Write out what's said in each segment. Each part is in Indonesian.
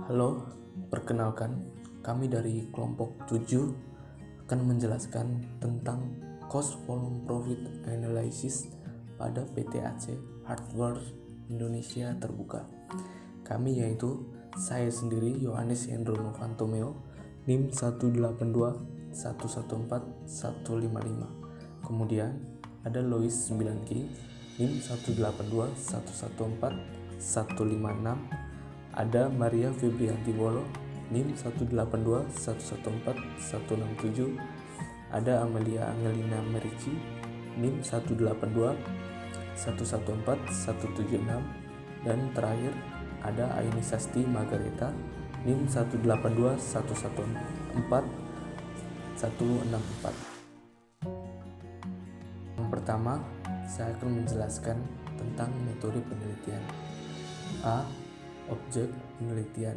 Halo, perkenalkan, kami dari kelompok 7 akan menjelaskan tentang Cost Volume Profit Analysis pada PT Aceh Hardware Indonesia Terbuka. Kami yaitu saya sendiri Yohanes Hendro Novantomeo, NIM 182114155. Kemudian ada Lois 9K, NIM 182114156. Ada Maria Febrianti Wolo, NIM 182114167. Ada Amelia Angelina Merici, NIM 182114176. Dan terakhir ada Aini Sasti Margareta, NIM 182114164. Yang pertama, saya akan menjelaskan tentang metode penelitian. A. Objek penelitian.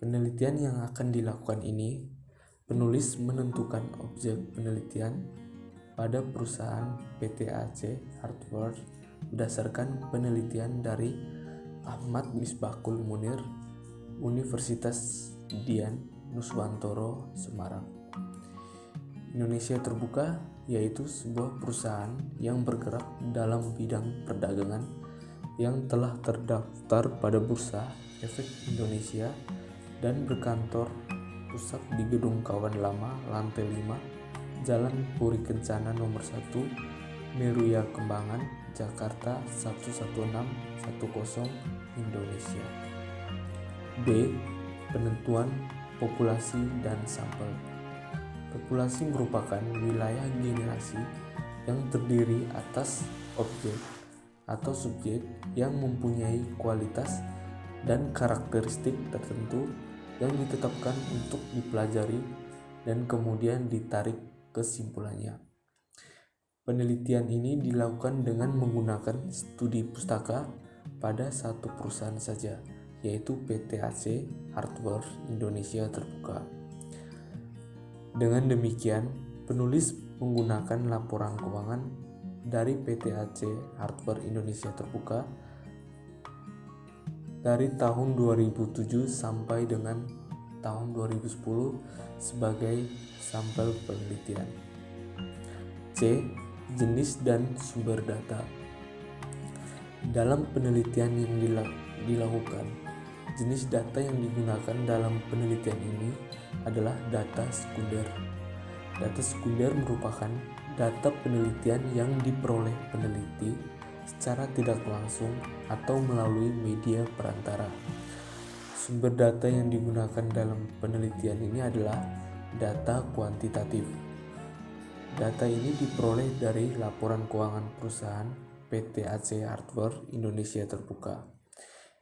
Penelitian yang akan dilakukan ini, penulis menentukan objek penelitian pada perusahaan PT Aceh Hardware berdasarkan penelitian dari Ahmad Misbakul Munir, Universitas Dian Nuswantoro, Semarang. Indonesia Terbuka yaitu sebuah perusahaan yang bergerak dalam bidang perdagangan yang telah terdaftar pada Bursa Efek Indonesia dan berkantor pusat di Gedung Kawan Lama, lantai 5, Jalan Puri Kencana nomor 1, Meruya Kembangan, Jakarta 11610, Indonesia. B. Penentuan populasi dan sampel. Populasi merupakan wilayah generasi yang terdiri atas objek atau subjek yang mempunyai kualitas dan karakteristik tertentu yang ditetapkan untuk dipelajari dan kemudian ditarik kesimpulannya. Penelitian ini dilakukan dengan menggunakan studi pustaka pada satu perusahaan saja, yaitu PT Aceh Hardware Indonesia Terbuka. Dengan demikian, penulis menggunakan laporan keuangan dari PT Aceh Hardware Indonesia Terbuka dari tahun 2007 sampai dengan tahun 2010 sebagai sampel penelitian. C. Jenis dan sumber data. Dalam penelitian yang dilakukan, jenis data yang digunakan dalam penelitian ini adalah data sekunder. Data sekunder merupakan data penelitian yang diperoleh peneliti secara tidak langsung atau melalui media perantara. Sumber data yang digunakan dalam penelitian ini adalah data kuantitatif. Data ini diperoleh dari laporan keuangan perusahaan PT Aceh Hardware Indonesia Terbuka,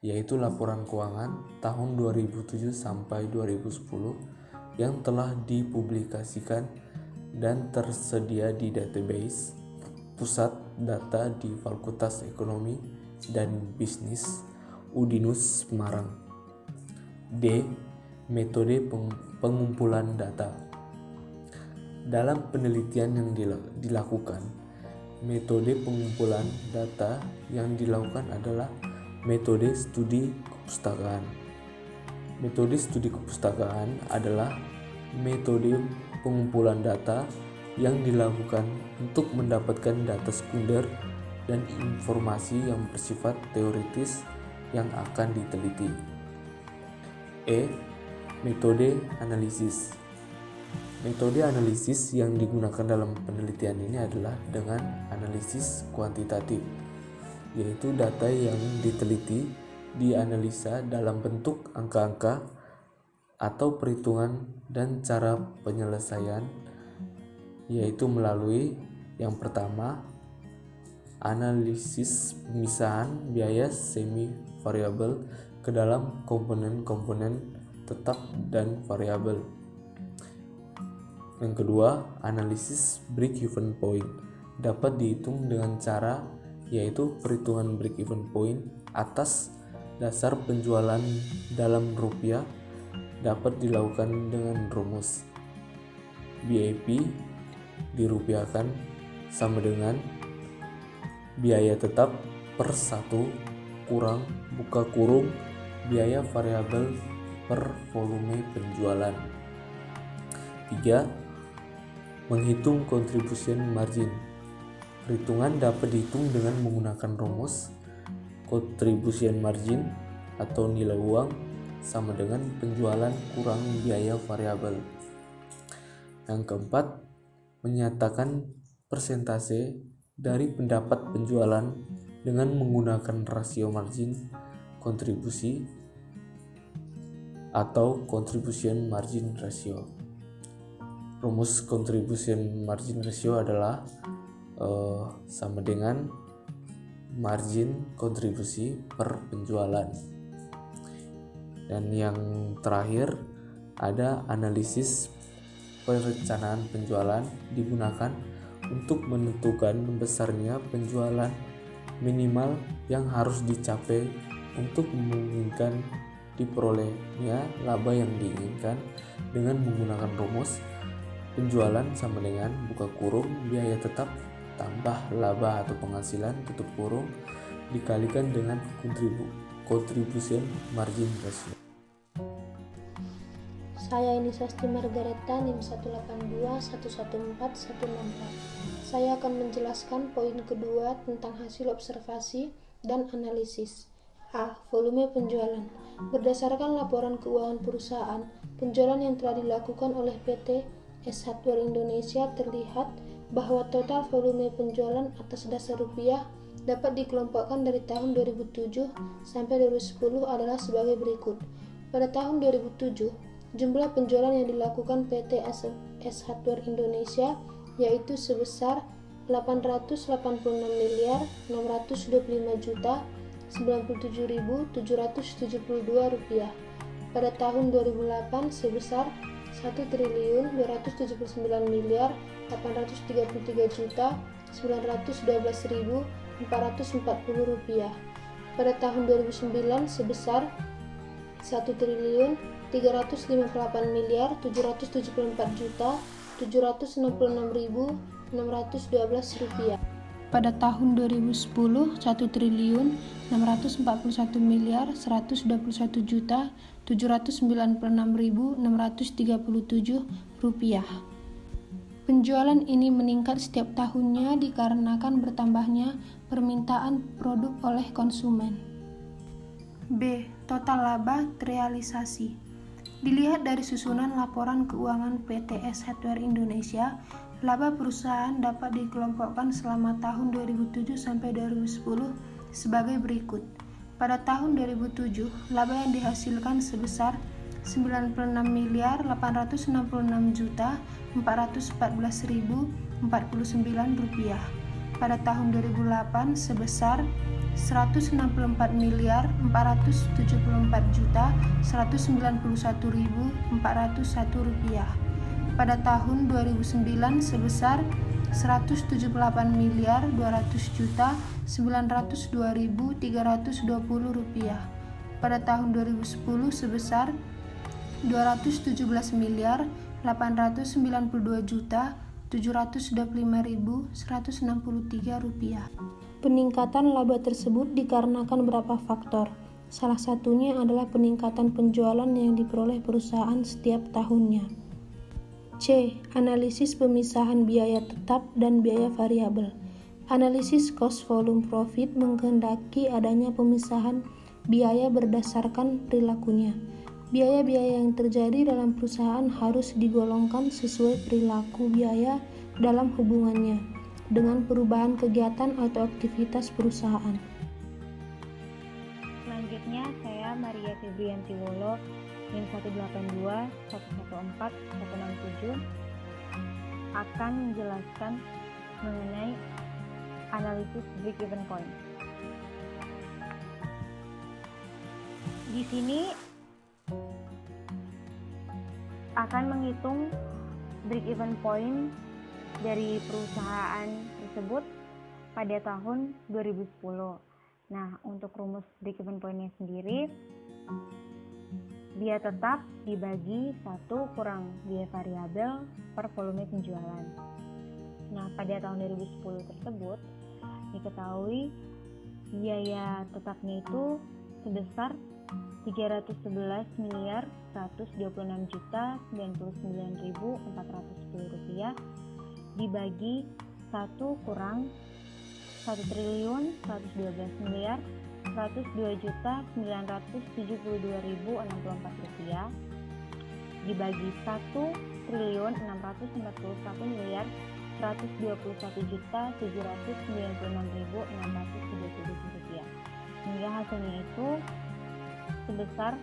yaitu laporan keuangan tahun 2007 sampai 2010 yang telah dipublikasikan dan tersedia di database Pusat Data di Fakultas Ekonomi dan Bisnis Udinus Semarang. D. Metode pengumpulan data. Dalam penelitian yang dilakukan, metode pengumpulan data yang dilakukan adalah metode studi kepustakaan. Metode studi kepustakaan adalah metode pengumpulan data yang dilakukan untuk mendapatkan data sekunder dan informasi yang bersifat teoritis yang akan diteliti. E. Metode analisis. Metode analisis yang digunakan dalam penelitian ini adalah dengan analisis kuantitatif, yaitu data yang diteliti dianalisa dalam bentuk angka-angka atau perhitungan dan cara penyelesaian, yaitu melalui yang pertama, analisis pemisahan biaya semi variabel ke dalam komponen-komponen tetap dan variabel. Yang kedua, analisis break-even point dapat dihitung dengan cara yaitu perhitungan break-even point atas dasar penjualan dalam rupiah dapat dilakukan dengan rumus BAP dirupiahkan sama dengan biaya tetap per 1 kurang buka kurung biaya variabel per volume penjualan. 3. Menghitung contribution margin. Perhitungan dapat dihitung dengan menggunakan rumus contribution margin atau nilai uang sama dengan penjualan kurang biaya variabel. Yang keempat, menyatakan persentase dari pendapat penjualan dengan menggunakan rasio margin kontribusi atau contribution margin ratio. Rumus contribution margin ratio adalah sama dengan margin kontribusi per penjualan. Dan yang terakhir ada analisis perencanaan penjualan digunakan untuk menentukan besarnya penjualan minimal yang harus dicapai untuk memungkinkan diperolehnya laba yang diinginkan dengan menggunakan rumus penjualan sama dengan buka kurung biaya tetap tambah laba atau penghasilan tutup kurung dikalikan dengan contribution margin ratio. Saya ini Sasti Margareta NIM 182114164. Saya akan menjelaskan poin kedua tentang hasil observasi dan analisis. A. Volume penjualan. Berdasarkan laporan keuangan perusahaan, penjualan yang telah dilakukan oleh PT S Hardware Indonesia terlihat bahwa total volume penjualan atas dasar rupiah dapat dikelompokkan dari tahun 2007 sampai 2010 adalah sebagai berikut. Pada tahun 2007, jumlah penjualan yang dilakukan PT S Hardware Indonesia yaitu sebesar Rp885.975.97.772. Pada tahun 2008 sebesar Rp1.933.833.912.440. Pada tahun 2009 sebesar Rp1.358.774.766.612. Pada tahun 2010 Rp1.141.191.697. Penjualan ini meningkat setiap tahunnya dikarenakan bertambahnya permintaan produk oleh konsumen. B. Total laba terrealisasi. Dilihat dari susunan laporan keuangan PT S Hardware Indonesia, laba perusahaan dapat dikelompokkan selama tahun 2007 sampai 2010 sebagai berikut. Pada tahun 2007, laba yang dihasilkan sebesar Rp96.866.414.049. Pada tahun 2008 sebesar Rp164.194.191.401. Pada tahun 2009 sebesar Rp178.200.902.320. Pada tahun 2010 sebesar Rp217.892.725.163. Peningkatan laba tersebut dikarenakan beberapa faktor. Salah satunya adalah peningkatan penjualan yang diperoleh perusahaan setiap tahunnya. C. Analisis pemisahan biaya tetap dan biaya variabel. Analisis cost volume profit mengkehendaki adanya pemisahan biaya berdasarkan perilakunya. Biaya-biaya yang terjadi dalam perusahaan harus digolongkan sesuai perilaku biaya dalam hubungannya dengan perubahan kegiatan atau aktivitas perusahaan. Selanjutnya saya Maria Febrianti Wolo NIM 182114167 akan menjelaskan mengenai analisis break-even point. Di sini akan menghitung break-even point dari perusahaan tersebut pada tahun 2010. Nah, untuk rumus break-even point-nya sendiri, biaya tetap dibagi 1 kurang biaya variabel per volume penjualan. Nah, pada tahun 2010 tersebut diketahui biaya tetapnya itu sebesar Rp311.126.099.410 dibagi 1 kurang Rp1.112.102.972.064 dibagi 1.441.121.796.637 hingga hasilnya itu sebesar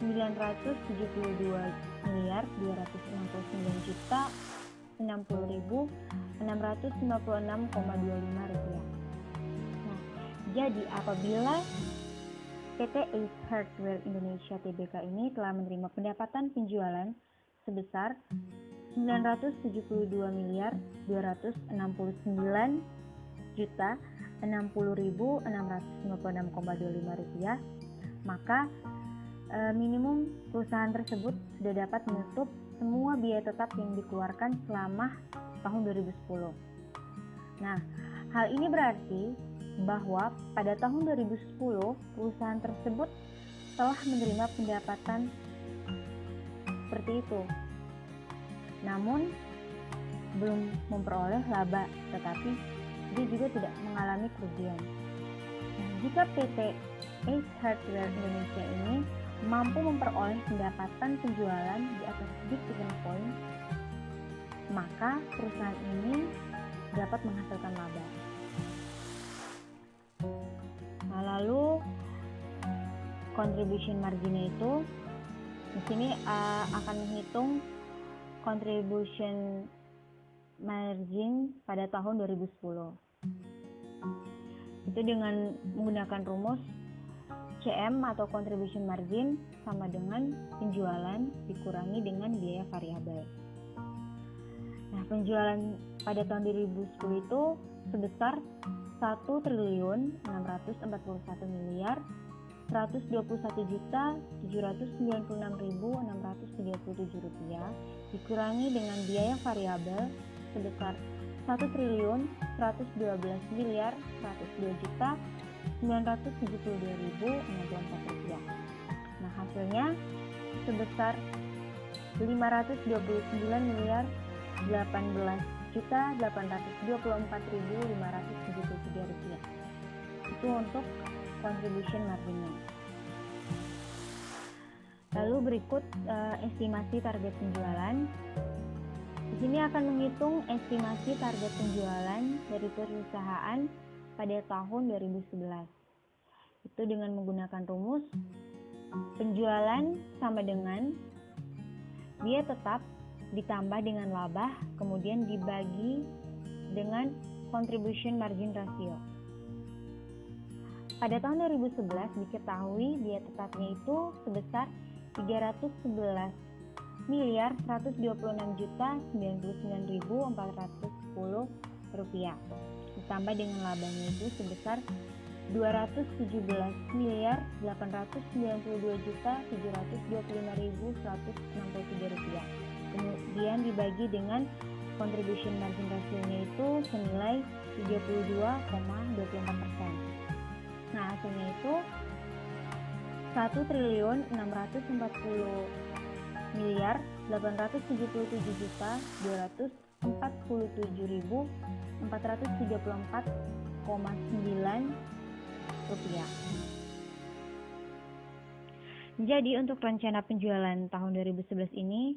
979.260.656,25 rupiah. Jadi apabila PT Ace Hardware Indonesia Tbk ini telah menerima pendapatan penjualan sebesar 979.269.060.656,25 rupiah, maka minimum perusahaan tersebut sudah dapat menutup semua biaya tetap yang dikeluarkan selama tahun 2010. Nah, hal ini berarti bahwa pada tahun 2010 perusahaan tersebut telah menerima pendapatan seperti itu, namun belum memperoleh laba, tetapi dia juga tidak mengalami kerugian. Nah, jika PT Ace Hardware Indonesia ini mampu memperoleh pendapatan penjualan di atas break-even point, maka perusahaan ini dapat menghasilkan laba. Nah, lalu contribution margin itu di sini akan menghitung contribution margin pada tahun 2010. Itu dengan menggunakan rumus CM atau contribution margin sama dengan penjualan dikurangi dengan biaya variabel. Nah, penjualan pada tahun 2010 itu sebesar 1.121.126.637 rupiah dikurangi dengan biaya variabel sebesar 1.112.102.972.064 rupiah. Nah, hasilnya sebesar 512.18.824.573 rupiah. Itu untuk contribution marginnya. Lalu berikut estimasi target penjualan. Di sini akan menghitung estimasi target penjualan dari perusahaan pada tahun 2011. Itu dengan menggunakan rumus penjualan sama dengan biaya tetap ditambah dengan laba, kemudian dibagi dengan contribution margin ratio. Pada tahun 2011 diketahui biaya tetapnya itu sebesar 311.126.099.410 rupiah, ditambah dengan labanya itu sebesar 217.892.725.163 rupiah. Kemudian dibagi dengan contribution margin ratio-nya itu senilai 32,24%. Nah, hasilnya itu 1.647.847.434,9 rupiah. Jadi untuk rencana penjualan tahun 2011 ini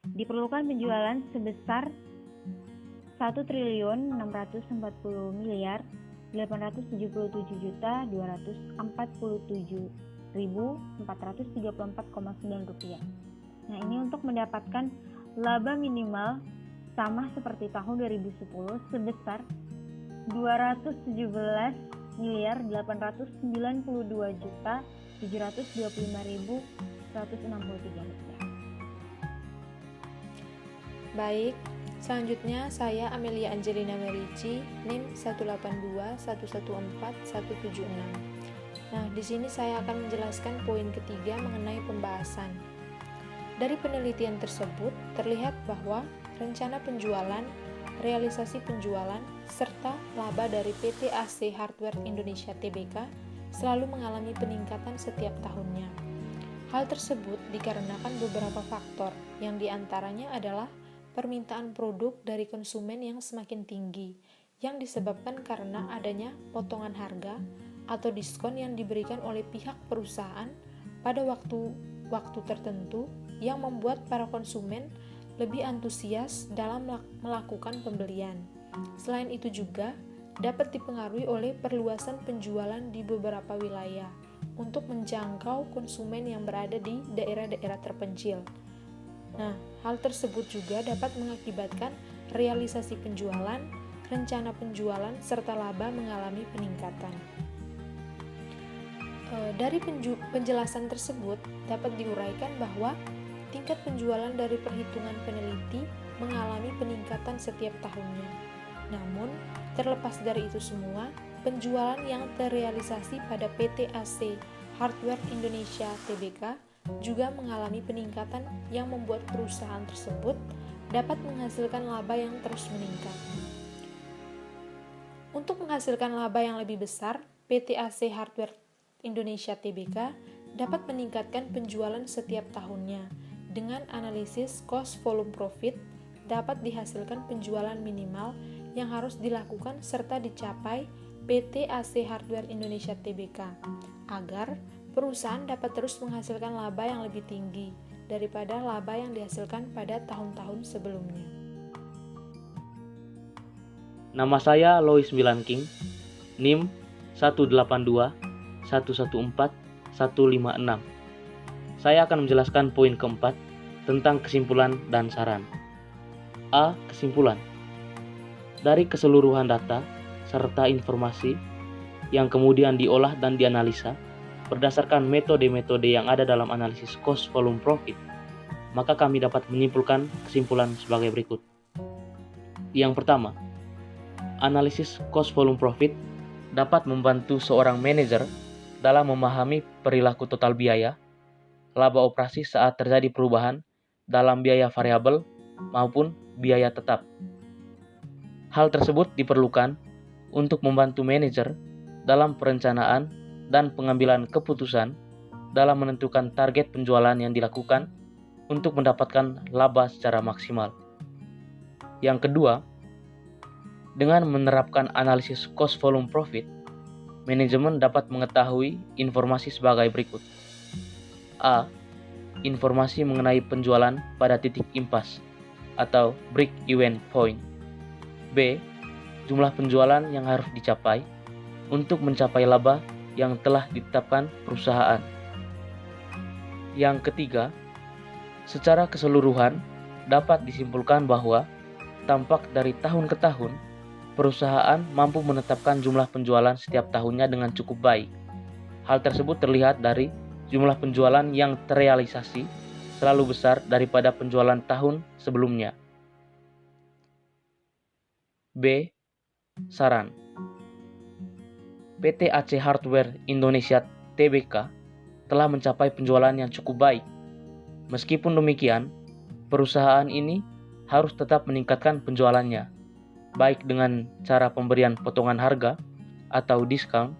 diperlukan penjualan sebesar 1.647.847.247.434,9 rupiah. Nah, ini untuk mendapatkan laba minimal sama seperti tahun 2010 sebesar 217.892.725.163 rupiah. Baik, selanjutnya saya Amelia Angelina Merici, NIM 182114176. Nah, di sini saya akan menjelaskan poin ketiga mengenai pembahasan. Dari penelitian tersebut terlihat bahwa rencana penjualan, realisasi penjualan, serta laba dari PT AC Hardware Indonesia Tbk selalu mengalami peningkatan setiap tahunnya. Hal tersebut dikarenakan beberapa faktor, yang diantaranya adalah permintaan produk dari konsumen yang semakin tinggi, yang disebabkan karena adanya potongan harga atau diskon yang diberikan oleh pihak perusahaan pada waktu tertentu yang membuat para konsumen lebih antusias dalam melakukan pembelian. Selain itu juga dapat dipengaruhi oleh perluasan penjualan di beberapa wilayah untuk menjangkau konsumen yang berada di daerah-daerah terpencil. Nah, hal tersebut juga dapat mengakibatkan realisasi penjualan, rencana penjualan, serta laba mengalami peningkatan. Dari penjelasan tersebut dapat diuraikan bahwa tingkat penjualan dari perhitungan peneliti mengalami peningkatan setiap tahunnya. Namun, terlepas dari itu semua, penjualan yang terrealisasi pada PT AC Hardware Indonesia Tbk juga mengalami peningkatan yang membuat perusahaan tersebut dapat menghasilkan laba yang terus meningkat. Untuk menghasilkan laba yang lebih besar, PT AC Hardware Indonesia Tbk dapat meningkatkan penjualan setiap tahunnya. Dengan analisis cost volume profit, dapat dihasilkan penjualan minimal yang harus dilakukan serta dicapai PT AC Hardware Indonesia Tbk agar perusahaan dapat terus menghasilkan laba yang lebih tinggi daripada laba yang dihasilkan pada tahun-tahun sebelumnya. Nama saya Lois Milanking, NIM 182114156. Saya akan menjelaskan poin keempat tentang kesimpulan dan saran. A. Kesimpulan. Dari keseluruhan data serta informasi yang kemudian diolah dan dianalisa berdasarkan metode-metode yang ada dalam analisis cost volume profit, maka kami dapat menyimpulkan kesimpulan sebagai berikut. Yang pertama, analisis cost volume profit dapat membantu seorang manajer dalam memahami perilaku total biaya, laba operasi saat terjadi perubahan dalam biaya variabel maupun biaya tetap. Hal tersebut diperlukan untuk membantu manajer dalam perencanaan dan pengambilan keputusan dalam menentukan target penjualan yang dilakukan untuk mendapatkan laba secara maksimal. Yang kedua, dengan menerapkan analisis cost volume profit, manajemen dapat mengetahui informasi sebagai berikut. A. Informasi mengenai penjualan pada titik impas atau break-even point. B. Jumlah penjualan yang harus dicapai untuk mencapai laba yang telah ditetapkan perusahaan. Yang ketiga, secara keseluruhan dapat disimpulkan bahwa tampak dari tahun ke tahun, perusahaan mampu menetapkan jumlah penjualan setiap tahunnya dengan cukup baik. Hal tersebut terlihat dari jumlah penjualan yang terrealisasi selalu besar daripada penjualan tahun sebelumnya. B. Saran. PT AC Hardware Indonesia Tbk telah mencapai penjualan yang cukup baik. Meskipun demikian, perusahaan ini harus tetap meningkatkan penjualannya, baik dengan cara pemberian potongan harga atau diskon,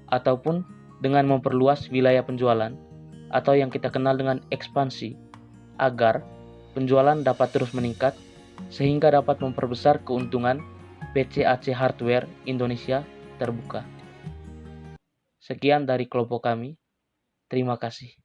ataupun dengan memperluas wilayah penjualan atau yang kita kenal dengan ekspansi, agar penjualan dapat terus meningkat sehingga dapat memperbesar keuntungan PT AC Hardware Indonesia terbuka. Sekian dari kelompok kami. Terima kasih.